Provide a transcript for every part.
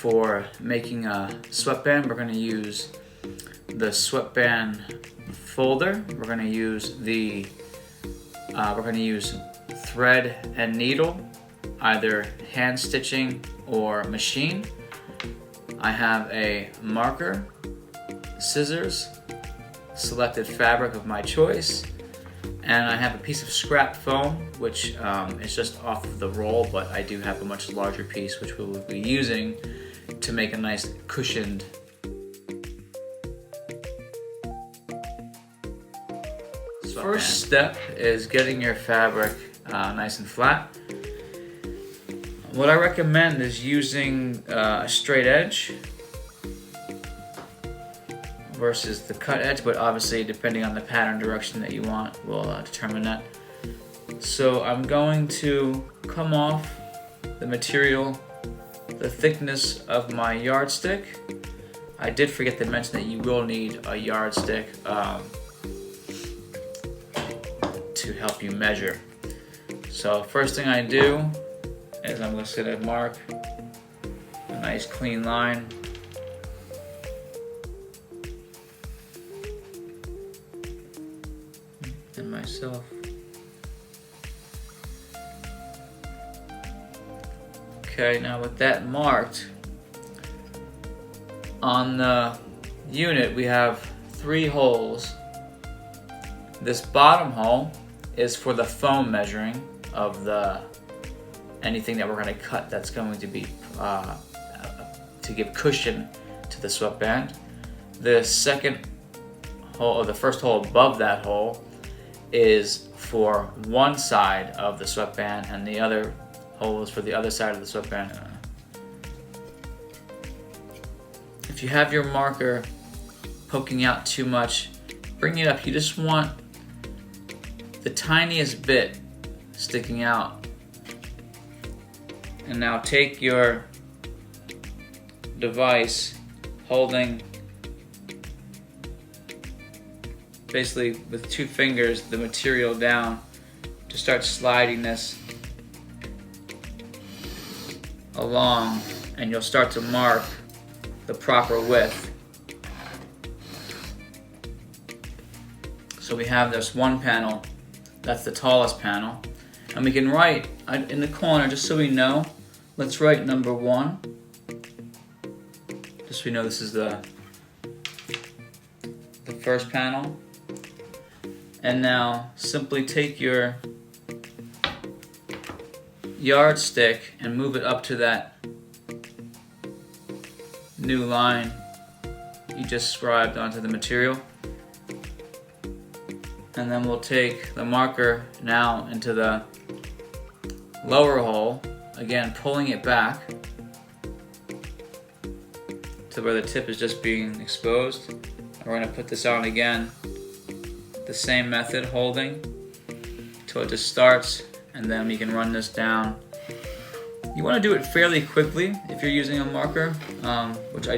for making a sweatband, we're going to use the sweatband folder. We're going to use thread and needle, either hand stitching or machine. I have a marker, scissors, selected fabric of my choice, and I have a piece of scrap foam, which is just off of the roll, but I do have a much larger piece which we will be using to make a nice cushioned sweatband. First step is getting your fabric nice and flat. What I recommend is using a straight edge versus the cut edge, but obviously depending on the pattern direction that you want will determine that. So I'm going to come off the material, the thickness of my yardstick. I did forget to mention that you will need a yardstick to help you measure. So first thing I do is I'm just going to mark a nice clean line. And myself. Okay, now with that marked, on the unit we have 3 holes. This bottom hole is for the foam measuring of anything that we're going to cut that's going to be to give cushion to the sweatband. The second hole, or the first hole above that hole, is for one side of the sweatband, and the other hole is for the other side of the sweatband. If you have your marker poking out too much, bring it up. You just want the tiniest bit sticking out. And now take your device holding basically with 2 fingers the material down to start sliding this along, and you'll start to mark the proper width. So we have this one panel, that's the tallest panel, and we can write in the corner, just so we know, let's write number 1, just so we know this is the first panel. And now simply take your yardstick and move it up to that new line you just scribed onto the material. And then we'll take the marker now into the lower hole, again pulling it back to where the tip is just being exposed. And we're going to put this on again, the same method, holding till it just starts, and then we can run this down. You want to do it fairly quickly if you're using a marker, which I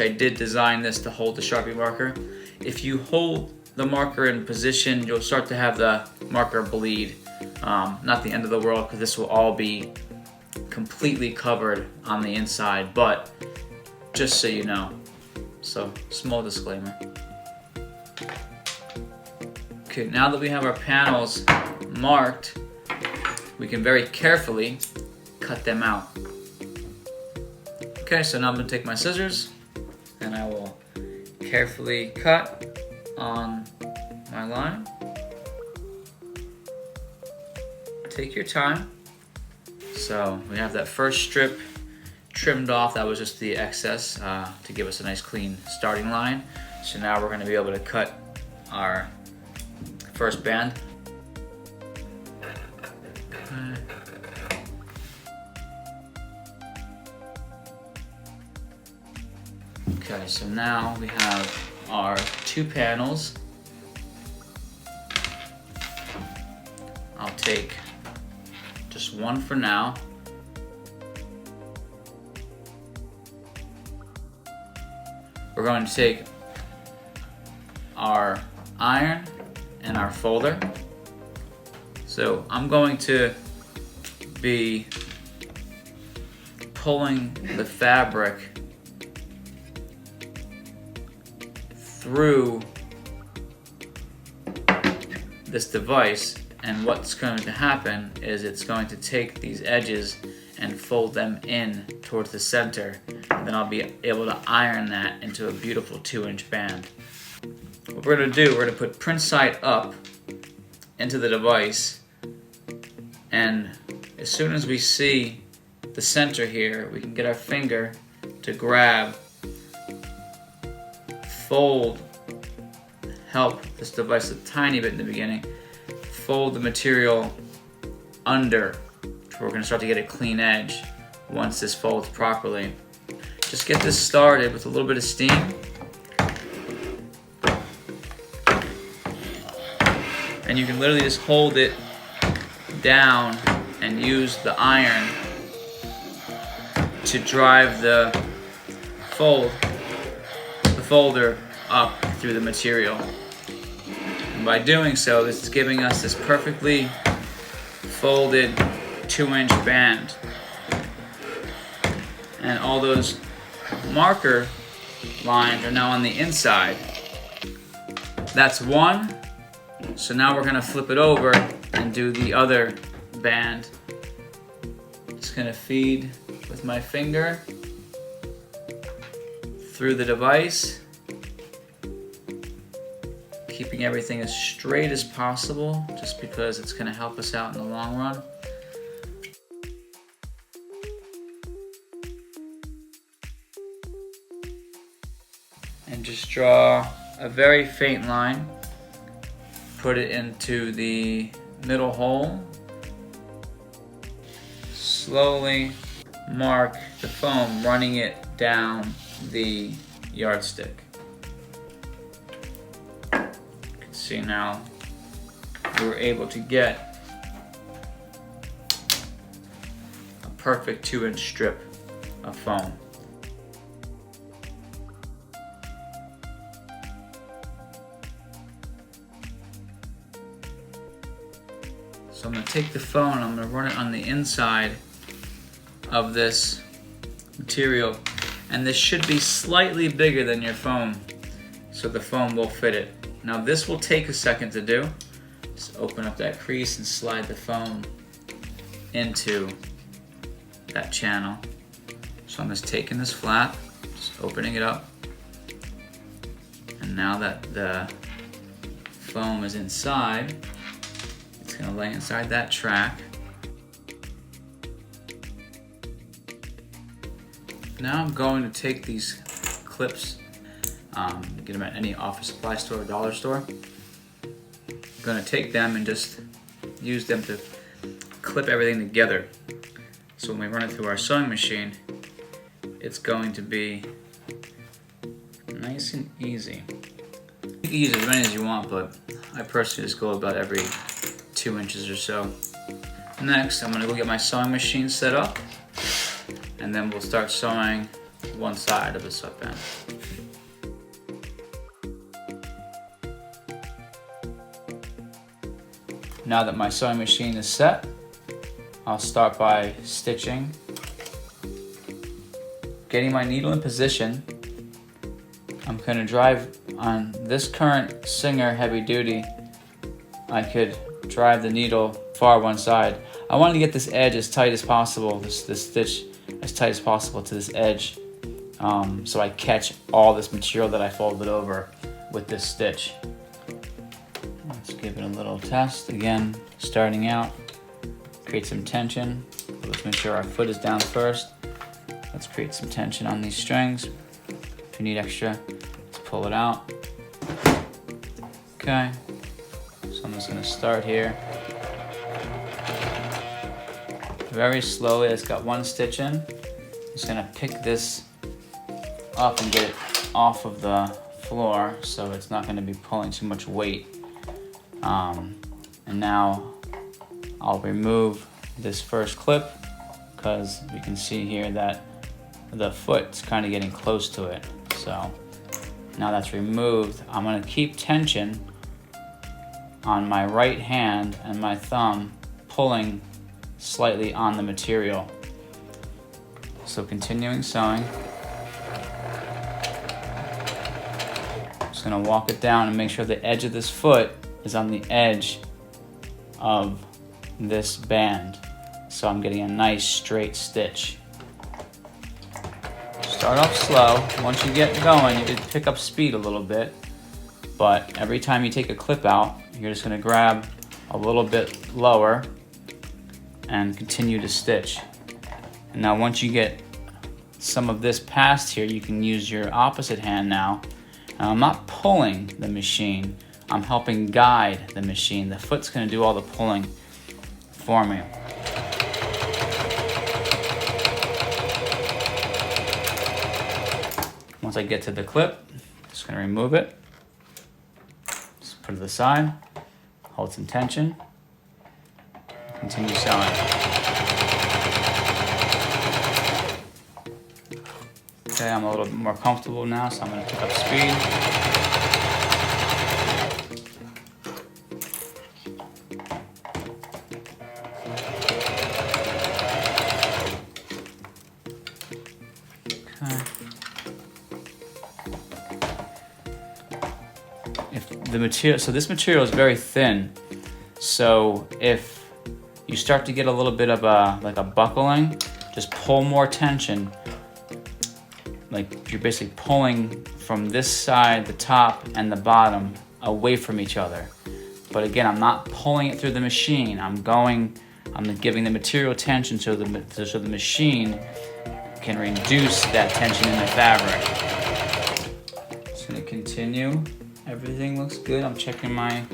did design this to hold the Sharpie marker. If you hold the marker in position, you'll start to have the marker bleed. Not the end of the world, because this will all be completely covered on the inside, but just so you know. So, small disclaimer. Okay, now that we have our panels marked, we can very carefully cut them out. Okay, so now I'm going to take my scissors and I will carefully cut on my line. Take your time. So we have that first strip trimmed off. That was just the excess to give us a nice clean starting line. So now we're going to be able to cut our first band. Okay, so now we have our 2 panels. I'll take just one for now. We're going to take our iron and our folder. So I'm going to be pulling the fabric through this device, and what's going to happen is it's going to take these edges and fold them in towards the center, and then I'll be able to iron that into a beautiful 2-inch band. What we're going to do, we're going to put print side up into the device, and as soon as we see the center here, we can get our finger to grab, fold, help this device a tiny bit in the beginning, fold the material under, so we're going to start to get a clean edge once this folds properly. Just get this started with a little bit of steam. And you can literally just hold it down and use the iron to drive the folder up through the material. And by doing so, this is giving us this perfectly folded 2-inch band. And all those marker lines are now on the inside. That's one. So now we're going to flip it over and do the other band. Just going to feed with my finger through the device, keeping everything as straight as possible just because it's going to help us out in the long run. And just draw a very faint line. Put it into the middle hole. Slowly mark the foam, running it down the yardstick. You can see now we were able to get a perfect 2-inch strip of foam. So I'm going to take the foam and I'm going to run it on the inside of this material, and this should be slightly bigger than your foam, so the foam will fit it. Now this will take a second to do. Just open up that crease and slide the foam into that channel. So I'm just taking this flap, just opening it up, and now that the foam is inside, it's going to lay inside that track. Now I'm going to take these clips, get them at any office supply store or dollar store. I'm going to take them and just use them to clip everything together. So when we run it through our sewing machine, it's going to be nice and easy. You can use as many as you want, but I personally just go about every 2 inches or so. Next, I'm going to go get my sewing machine set up, and then we'll start sewing one side of the sweatband. Now that my sewing machine is set, I'll start by stitching, getting my needle in position. I'm going to drive on this current Singer heavy duty. I could drive the needle far one side. I wanted to get this edge as tight as possible, this stitch as tight as possible to this edge, so I catch all this material that I folded over with this stitch. Let's give it a little test. Again, starting out, create some tension. Let's make sure our foot is down first. Let's create some tension on these strings. If you need extra, let's pull it out. Okay, so I'm just going to start here. Very slowly, it's got one stitch in. I'm just going to pick this up and get it off of the floor so it's not going to be pulling too much weight. And now I'll remove this first clip because you can see here that the foot's kind of getting close to it. So now that's removed, I'm going to keep tension on my right hand and my thumb pulling slightly on the material. So continuing sewing. Just gonna walk it down and make sure the edge of this foot is on the edge of this band. So I'm getting a nice straight stitch. Start off slow. Once you get going, you can pick up speed a little bit. But every time you take a clip out, you're just gonna grab a little bit lower and continue to stitch. And now once you get some of this past here, you can use your opposite hand now. And I'm not pulling the machine, I'm helping guide the machine. The foot's gonna do all the pulling for me. Once I get to the clip, just gonna remove it. Just put it to the side, hold some tension, continue sewing. Okay, I'm a little bit more comfortable now, so I'm gonna pick up speed. Okay. If the material, so this material is very thin, so if you start to get a little bit of like a buckling, just pull more tension. Like you're basically pulling from this side, the top and the bottom, away from each other. But again, I'm not pulling it through the machine. I'm giving the material tension so the machine can reduce that tension in the fabric. Just gonna continue. Everything looks good. I'm checking my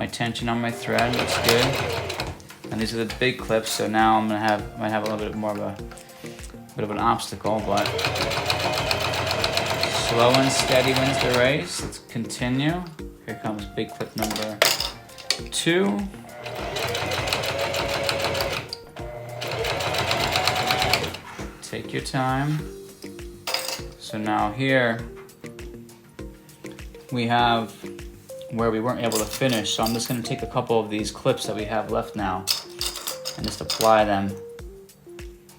tension on my thread. Looks good. And these are the big clips, so now I'm might have a little bit more of a bit of an obstacle, but slow and steady wins the race. Let's continue. Here comes big clip number 2. Take your time. So now here we have where we weren't able to finish, so I'm just going to take a couple of these clips that we have left now and just apply them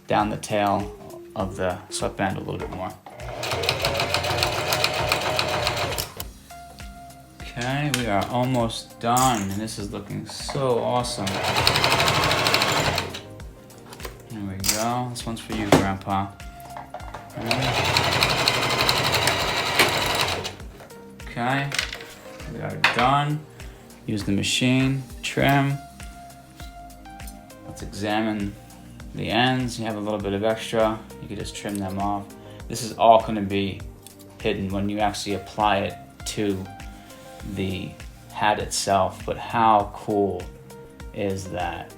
down the tail of the sweatband a little bit more. Okay, we are almost done, and this is looking so awesome. There we go. This one's for you, Grandpa. Okay, we are done. Use the machine, trim. Let's examine the ends. You have a little bit of extra, you can just trim them off. This is all going to be hidden when you actually apply it to the hat itself, but how cool is that?